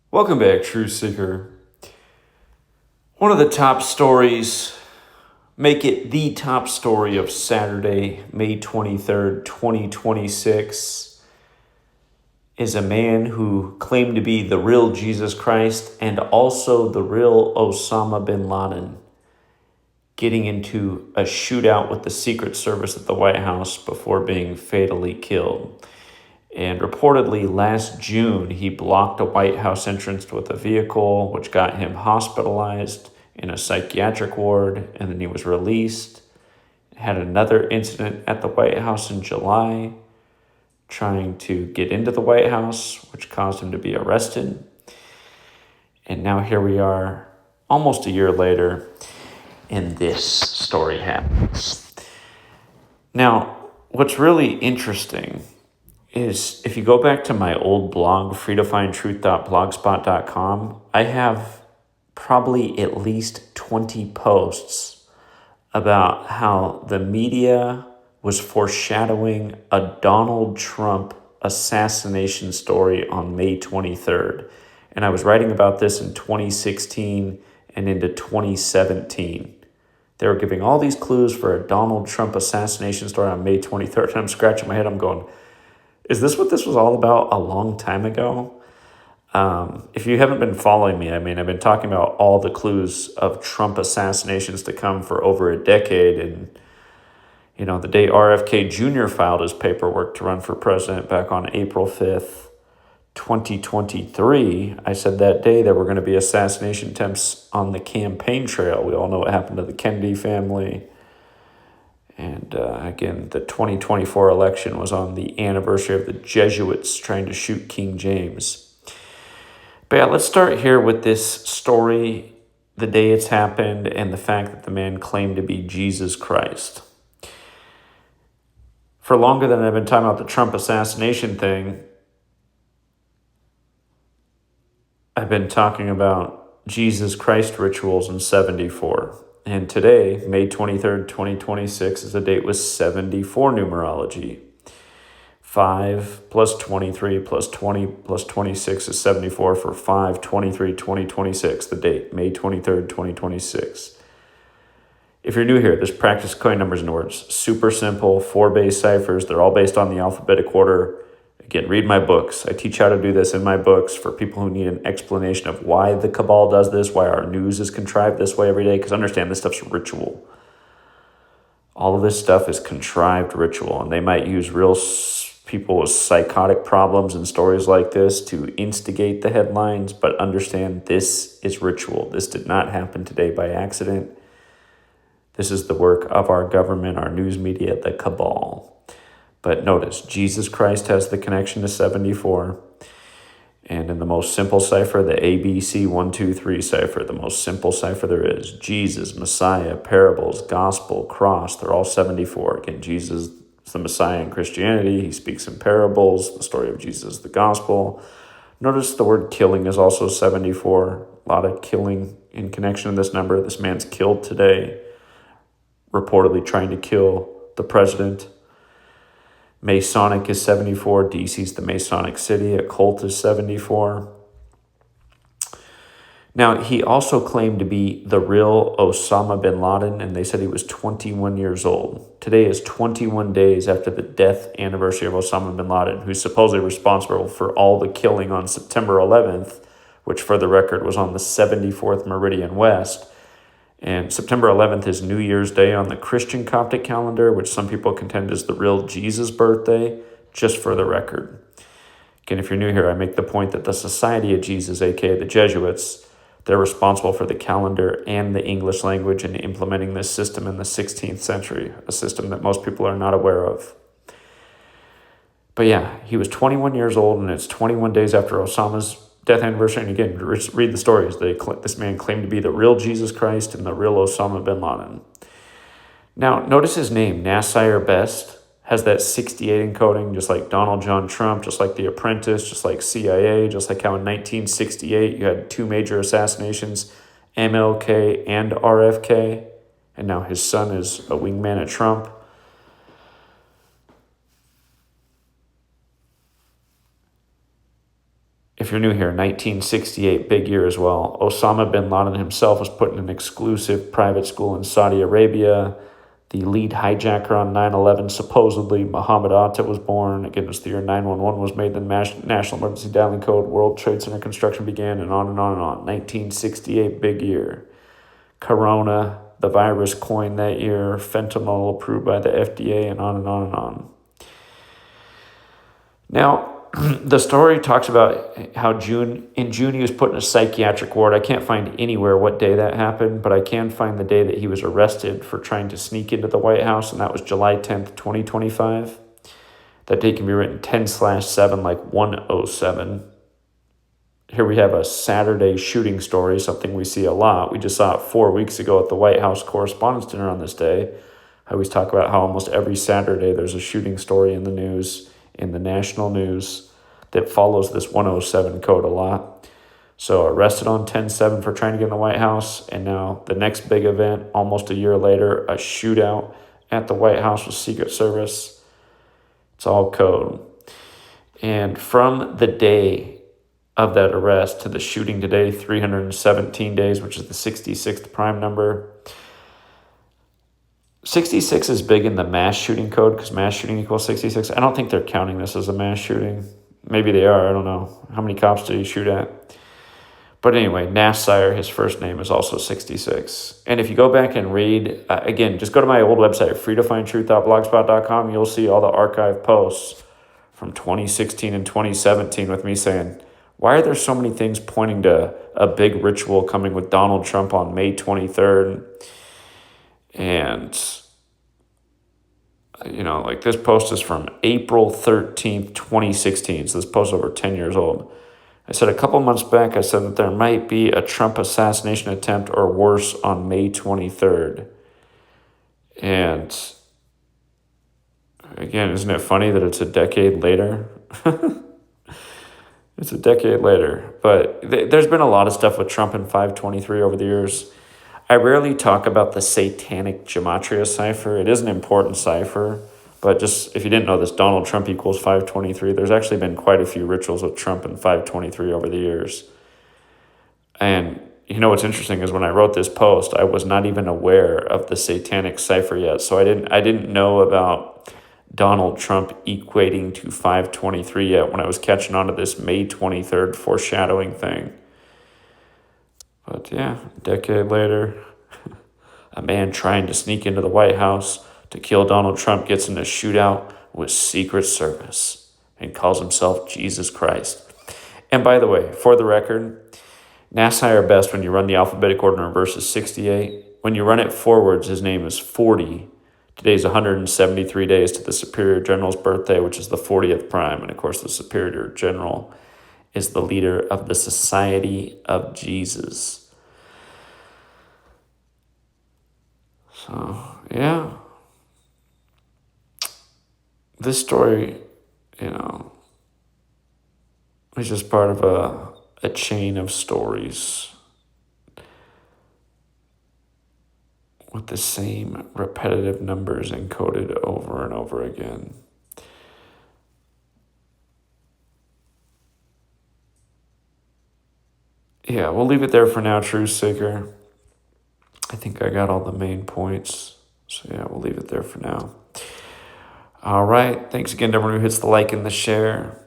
Welcome back, Truth Seeker. One of the top stories, make it the top story of Saturday, May 23rd, 2026, is a man who claimed to be the real Jesus Christ and also the real Osama bin Laden getting into a shootout with the Secret Service at the White House before being fatally killed. And reportedly last June, he blocked a White House entrance with a vehicle, which got him hospitalized in a psychiatric ward, and then he was released. Had another incident at the White House in July, trying to get into the White House, which caused him to be arrested. And now here we are, almost a year later, and this story happens. Now, what's really interesting is if you go back to my old blog, freetofindtruth.blogspot.com, I have probably at least 20 posts about how the media was foreshadowing a Donald Trump assassination story on May 23rd. And I was writing about this in 2016 and into 2017. They were giving all these clues for a Donald Trump assassination story on May 23rd. And I'm scratching my head. I'm going, is this what this was all about a long time ago? If you haven't been following me, I've been talking about all the clues of Trump assassinations to come for over a decade. And, the day RFK Jr. filed his paperwork to run for president back on April 5th, 2023, I said that day there were going to be assassination attempts on the campaign trail. We all know what happened to the Kennedy family. And again, the 2024 election was on the anniversary of the Jesuits trying to shoot King James. But yeah, let's start here with this story, the day it's happened, and the fact that the man claimed to be Jesus Christ. For longer than I've been talking about the Trump assassination thing, I've been talking about Jesus Christ rituals in 74. And today, May 23rd, 2026, is a date with 74 numerology. 5 plus 23 plus 20 plus 26 is 74 for 5/23/2026, the date, May 23rd, 2026. If you're new here, this practice coin numbers and words. Super simple, 4 base ciphers. They're all based on the alphabetic order. Again, read my books. I teach how to do this in my books for people who need an explanation of why the cabal does this, why our news is contrived this way every day, because understand this stuff's ritual. All of this stuff is contrived ritual, and they might use real people with psychotic problems and stories like this to instigate the headlines, but understand this is ritual. This did not happen today by accident. This is the work of our government, our news media, the cabal. But notice, Jesus Christ has the connection to 74. And in the most simple cipher, the ABC 123 cipher, the most simple cipher there is, Jesus, Messiah, parables, gospel, cross, they're all 74. Again, Jesus is the Messiah in Christianity. He speaks in parables. The story of Jesus is the gospel. Notice the word killing is also 74. A lot of killing in connection to this number. This man's killed today, reportedly trying to kill the president. Masonic is 74. DC's the Masonic city. Occult is 74. Now, he also claimed to be the real Osama bin Laden, and they said he was 21 years old. Today is 21 days after the death anniversary of Osama bin Laden, who's supposedly responsible for all the killing on September 11th, which for the record was on the 74th Meridian West. And September 11th is New Year's Day on the Christian Coptic calendar, which some people contend is the real Jesus birthday, just for the record. Again, if you're new here, I make the point that the Society of Jesus, aka the Jesuits, they're responsible for the calendar and the English language and implementing this system in the 16th century, a system that most people are not aware of. But yeah, he was 21 years old, and it's 21 days after Osama's death anniversary. And again, read the stories. This man claimed to be the real Jesus Christ and the real Osama bin Laden. Now, notice his name, Nasir Best, has that 68 encoding, just like Donald John Trump, just like The Apprentice, just like CIA, just like how in 1968 you had 2 major assassinations, MLK and RFK, and now his son is a wingman at Trump. if you're new here, 1968, big year as well. Osama bin Laden himself was put in an exclusive private school in Saudi Arabia. The lead hijacker on 9/11, supposedly Muhammad Atta, was born. Again, it was the year 911 was made, the National Emergency Dialing Code, World Trade Center construction began, and on and on and on. 1968, big year. Corona, the virus coined that year. Fentanyl approved by the FDA, and on and on and on. Now, the story talks about how in June he was put in a psychiatric ward. I can't find anywhere what day that happened, but I can find the day that he was arrested for trying to sneak into the White House, and that was July 10th, 2025. That date can be written 10/7, like 107. Here we have a Saturday shooting story, something we see a lot. We just saw it 4 weeks ago at the White House Correspondents' Dinner on this day. I always talk about how almost every Saturday there's a shooting story in the news, in the national news, that follows this 107 code a lot. So arrested on 10/7 for trying to get in the White House, and now the next big event, almost a year later, a shootout at the White House with Secret Service. It's all code. And from the day of that arrest to the shooting today, 317 days, which is the 66th prime number. 66 is big in the mass shooting code because mass shooting equals 66. I don't think they're counting this as a mass shooting. Maybe they are. I don't know. How many cops did he shoot at? But anyway, Nasir, his first name, is also 66. And if you go back and read, again, just go to my old website, freetofindtruth.blogspot.com. You'll see all the archive posts from 2016 and 2017 with me saying, why are there so many things pointing to a big ritual coming with Donald Trump on May 23rd? And, like this post is from April 13th, 2016. So this post is over 10 years old. I said a couple months back, I said that there might be a Trump assassination attempt or worse on May 23rd. And again, isn't it funny that it's a decade later? It's a decade later. But there's been a lot of stuff with Trump and 523 over the years. I rarely talk about the satanic Gematria cipher. It is an important cipher, but just if you didn't know this, Donald Trump equals 523. There's actually been quite a few rituals with Trump and 523 over the years. And what's interesting is when I wrote this post, I was not even aware of the satanic cipher yet. So I didn't know about Donald Trump equating to 523 yet when I was catching on to this May 23rd foreshadowing thing. But yeah, a decade later, a man trying to sneak into the White House to kill Donald Trump gets in a shootout with Secret Service and calls himself Jesus Christ. And by the way, for the record, Nasir best when you run the alphabetic order in reverse is 68. When you run it forwards, his name is 40. Today's 173 days to the Superior General's birthday, which is the 40th prime. And of course, the Superior General is the leader of the Society of Jesus. So, yeah. This story, is just part of a chain of stories with the same repetitive numbers encoded over and over again. Yeah, we'll leave it there for now, Truth Seeker. I think I got all the main points. So yeah, we'll leave it there for now. All right. Thanks again to everyone who hits the like and the share.